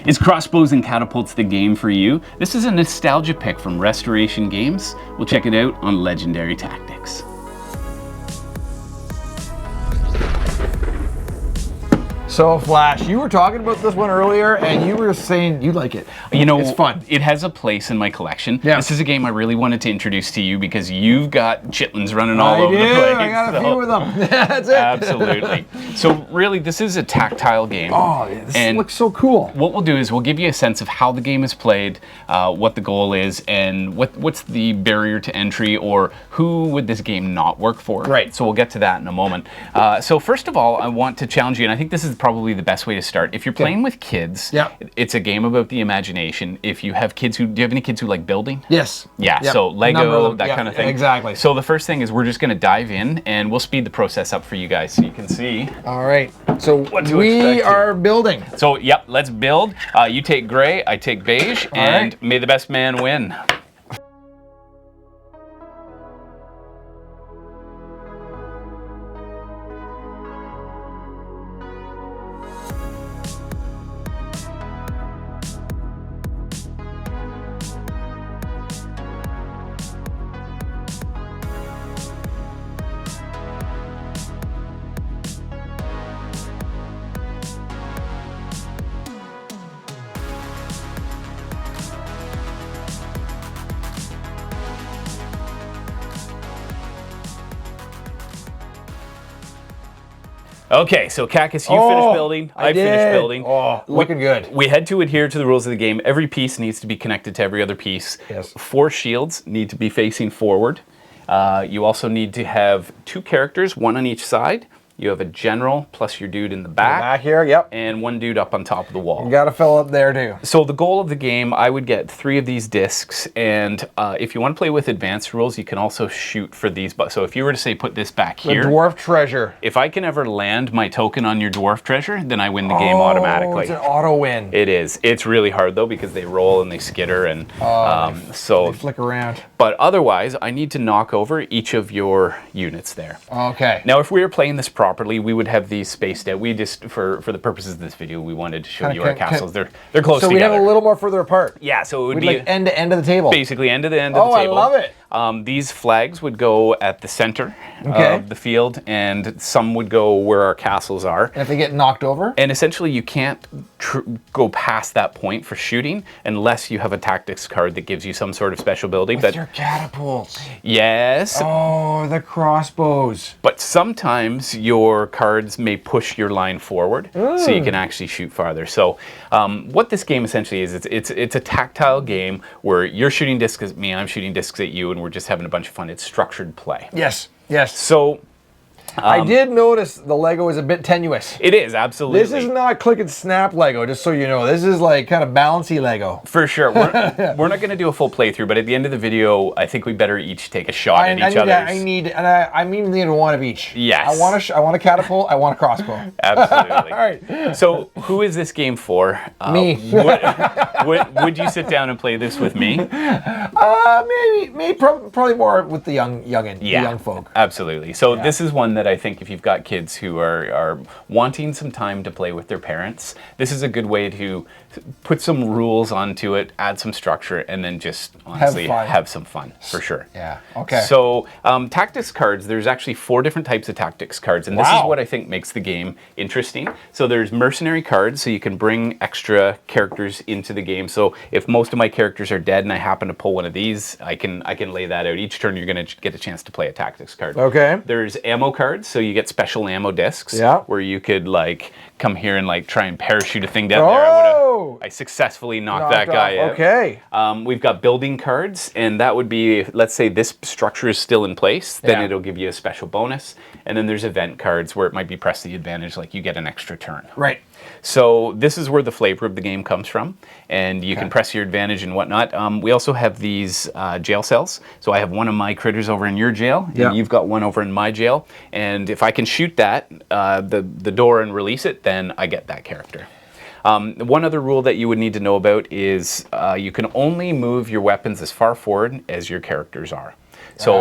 Is Crossbows and Catapults the game for you? This is a nostalgia pick from Restoration Games. We'll check it out on Legendary Tactics. So, Flash, you were talking about this one earlier, and you were saying you like it. You know, it's fun. It has a place in my collection. Yeah. This is a game I really wanted to introduce to you because you've got chitlins running all over the place. I got a few of them. That's it. Absolutely. So really, this is a tactile game. Oh, this looks so cool. What we'll do is we'll give you a sense of how the game is played, what the goal is, and what's the barrier to entry, or who would this game not work for. Right. So we'll get to that in a moment. So first of all, I want to challenge you, and I think this is probably the best way to start. If you're playing with kids, it's a game about the imagination. If you have kids do you have any kids who like building? Yes. Yeah, so Lego, that kind of thing. Exactly. So the first thing is we're just going to dive in, and we'll speed the process up for you guys so you can see. All right. So to we expect are building. So, yep, let's build. You take gray, I take beige, and may the best man win. Okay, so Cacus, you finished building, I finished building. Oh, looking good. We had to adhere to the rules of the game. Every piece needs to be connected to every other piece. Yes. 4 shields need to be facing forward. You also need to have 2 characters, 1 on each side. You have a general plus your dude in the back. Here, yep. And 1 dude up on top of the wall. You got to fill up there too. So the goal of the game, I would get 3 of these discs, and if you want to play with advanced rules, you can also shoot for these. So if you were to say put this back here, the dwarf treasure. if I can ever land my token on your dwarf treasure, then I win the game automatically. It's an auto win. It is. It's really hard though because they roll and they skitter, and they flick around. But otherwise, I need to knock over each of your units there. Okay. Now, if we were playing this properly, we would have these spaced out. We just, for the purposes of this video, we wanted to show you our castles. They're close together. So we have a little more further apart. Yeah, so it would be like end to end of the table. Basically, end to the end of the table. Oh, I love it. These flags would go at the center of the field, and some would go where our castles are. And if they get knocked over? And essentially, you can't go past that point for shooting unless you have a tactics card that gives you some sort of special ability. With your catapults. Yes. Oh, the crossbows. But sometimes your cards may push your line forward, so you can actually shoot farther. So what this game essentially is, it's a tactile game where you're shooting discs at me, I'm shooting discs at you, and we're just having a bunch of fun. It's structured play. Yes, yes. So I did notice the Lego is a bit tenuous. It is, absolutely. This is not click and snap Lego, just so you know. This is like kind of bouncy Lego. For sure. We're not going to do a full playthrough, but at the end of the video, I think we better each take a shot at each other's. I need one of each. Yes. I want a catapult, I want a crossbow. Absolutely. All right. So who is this game for? Me. Would you sit down and play this with me? Maybe probably more with the young folk. Absolutely. So this is one that I think if you've got kids who are wanting some time to play with their parents, this is a good way to put some rules onto it, add some structure, and then just honestly have some fun, for sure. Yeah, okay. So tactics cards, there's actually 4 different types of tactics cards, and this is what I think makes the game interesting. So there's mercenary cards, so you can bring extra characters into the game. So if most of my characters are dead and I happen to pull one of these, I can lay that out. Each turn you're going to get a chance to play a tactics card. Okay. There's ammo cards, so you get special ammo discs, where you could like come here and like try and parachute a thing down there. I successfully knocked that guy out. Okay. We've got building cards, and that would be, let's say this structure is still in place, then it'll give you a special bonus. And then there's event cards where it might be press the advantage, like you get an extra turn. Right. So this is where the flavor of the game comes from, and you can press your advantage and whatnot. We also have these jail cells. So I have one of my critters over in your jail, and you've got one over in my jail. And if I can shoot that, the door and release it, then I get that character. One other rule that you would need to know about is you can only move your weapons as far forward as your characters are. So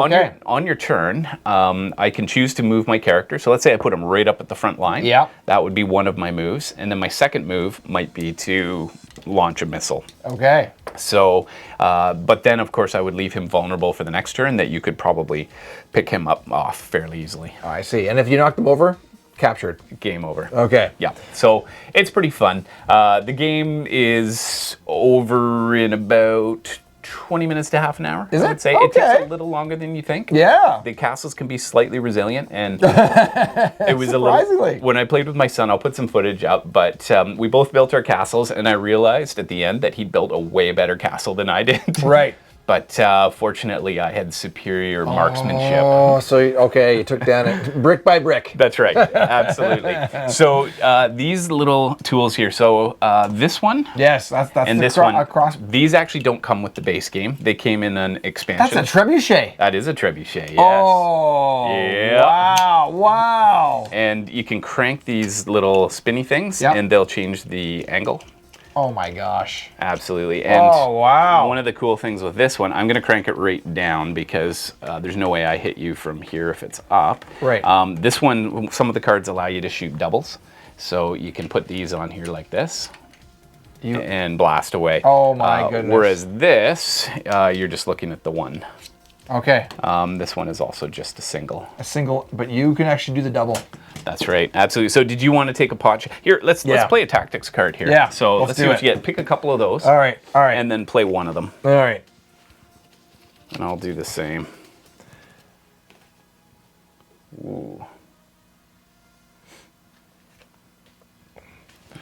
okay. on your turn, I can choose to move my character. So let's say I put him right up at the front line. Yeah. That would be one of my moves. And then my second move might be to launch a missile. Okay. So, but then of course I would leave him vulnerable for the next turn that you could probably pick him up off fairly easily. Oh, I see. And if you knocked them over, captured. Game over. Okay. Yeah. So it's pretty fun. The game is over in about 20 minutes to half an hour. Is it? I would say. Okay. It takes a little longer than you think. Yeah. The castles can be slightly resilient, and it was a little. When I played with my son, I'll put some footage up. But we both built our castles, and I realized at the end that he built a way better castle than I did. Right. But fortunately, I had superior marksmanship. Oh, so okay, you took down it brick by brick. That's right, absolutely. So these little tools here. So this one, Yes, that's and the this one. across. These actually don't come with the base game. They came in an expansion. That's a trebuchet. That is a trebuchet. Yes. Oh. Yeah. Wow. Wow. And you can crank these little spinny things, Yep. and they'll change the angle. Oh my gosh. Absolutely. And wow. one of the cool things with this one, I'm going to crank it right down because there's no way I hit you from here if it's up. Right. This one, some of the cards allow you to shoot doubles. So you can put these on here like this and blast away. Oh my goodness. Whereas this, you're just looking at the one. Okay. This one is also just a single. A single, but you can actually do the double. That's right, absolutely. So did you want to take a pot? Here, let's play a tactics card here. Yeah, So let's see what you get. Pick a couple of those. All right, all right. And then play one of them. All right. And I'll do the same. Ooh.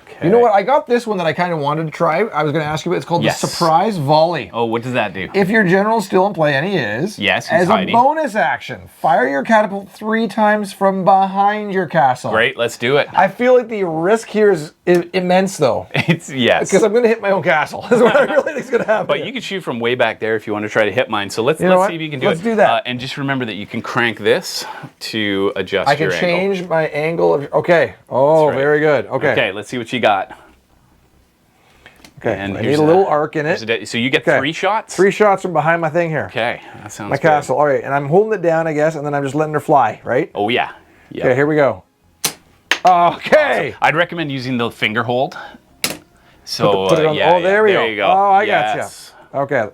Okay. You know what? I got this one that I kind of wanted to try. I was going to ask you, but it's called the Surprise Volley. Oh, what does that do? If your general's still in play, and he is, Yes, he's as hiding. a bonus action, fire your catapult 3 times from behind your castle. Great, let's do it. I feel like the risk here is immense, though. Yes. Because I'm going to hit my own castle. That's what I really think is going to happen. But you can shoot from way back there if you want to try to hit mine. So let's see if you can do it. Let's do that. And just remember that you can crank this to adjust your angle. I can change my angle of... Okay. Oh, right. very good. Okay. Okay, let's see what you got. Okay, And I need a little arc in it. So you get 3 shots? 3 shots from behind my thing here. Okay, that sounds My good. castle. All right, and I'm holding it down, I guess, and then I'm just letting her fly, right? Oh, yeah. Yep. Okay, here we go. Okay. Awesome. I'd recommend using the finger hold. So, Put it on. yeah, oh, there we go. you go. Oh, I Yes. gotcha. Okay.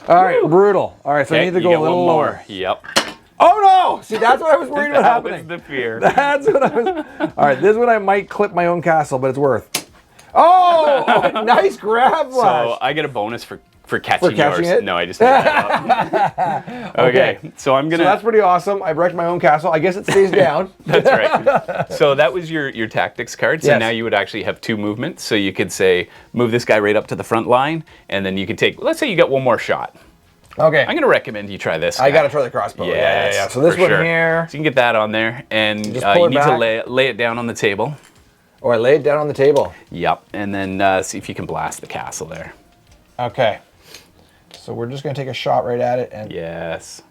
All right, brutal. All right, so I need to go a little lower. Yep. Oh, no! See, that's what I was worried about happening. That was the fear. That's what I was... All right, this one I might clip my own castle, but it's worth. Oh, nice grab, Flash. So I get a bonus for catching catching yours. it? No, I just made that up. Okay, so I'm gonna. So that's pretty awesome. I wrecked my own castle. I guess it stays down. That's right. So that was your tactics card. So Yes. now you would actually have 2 movements. So you could say move this guy right up to the front line, and then you can take. Let's say you got one more shot. Okay. I'm gonna recommend you try this. I gotta try the crossbow. Yes, yeah. So this for one sure. here. So you can get that on there, and Just pull you it need back. to lay it down on the table. Oh, I lay it down on the table. Yep, and then see if you can blast the castle there. Okay. So we're just gonna take a shot right at it and. Yes.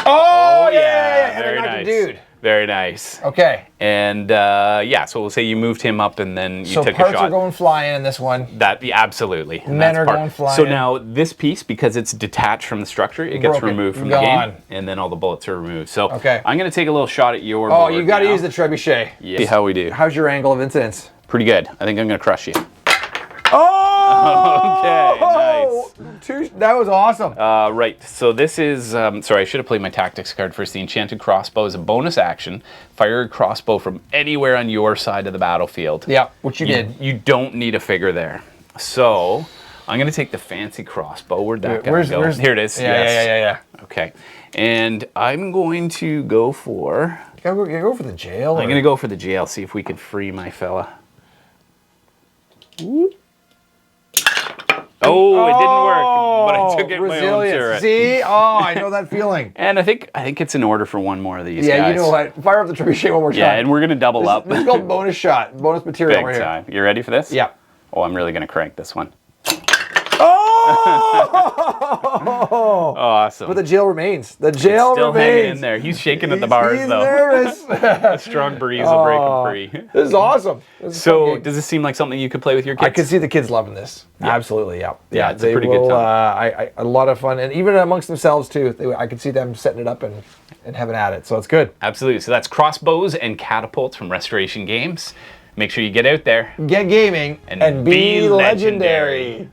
Oh yeah! And Very I knocked nice. a dude. Very nice. Okay. And yeah, so we'll say you moved him up and then you So took a parts shot. are going flying in this one. Absolutely. And Men that's are part. going flying. So now this piece, because it's detached from the structure, it gets Broken. removed from Gone. the game, and then all the bullets are removed. So Okay. I'm going to take a little shot at your Oh, board you got to now. use the trebuchet. Yeah. See how we do. How's your angle of incidence? Pretty good. I think I'm going to crush you. Oh! Okay, That was awesome. Right, so this is, sorry, I should have played my tactics card first. The Enchanted Crossbow is a bonus action. Fire a crossbow from anywhere on your side of the battlefield. Yeah, which you did. You don't need a figure there. So, I'm going to take the fancy crossbow. Where'd that guy go? Here it is. Yeah. Okay, and I'm going to go for... You gotta go for the jail. I'm going to go for the jail, see if we can free my fella. Oh, it didn't work, but I took it my own turret. See? Oh, I know that feeling. And I think it's in order for one more of these Yeah, guys. you know what? Fire up the trebuchet one more time. Yeah, and we're going to double up. This is called bonus shot. Bonus material Big right here. time. You ready for this? Yeah. Oh, I'm really going to crank this one. Oh! Awesome. But the jail remains. The jail Still remains. hanging in there. He's shaking at the bars, he's though. Nervous. A strong breeze will break him free. This is awesome. This is a fun So, game. does this seem like something you could play with your kids? I could see the kids loving this. Yeah. Absolutely, yeah. Yeah, it's a pretty good time. A lot of fun, and even amongst themselves too. I could see them setting it up and having at it. So it's good. Absolutely. So that's Crossbows and Catapults from Restoration Games. Make sure you get out there. Get gaming and be legendary.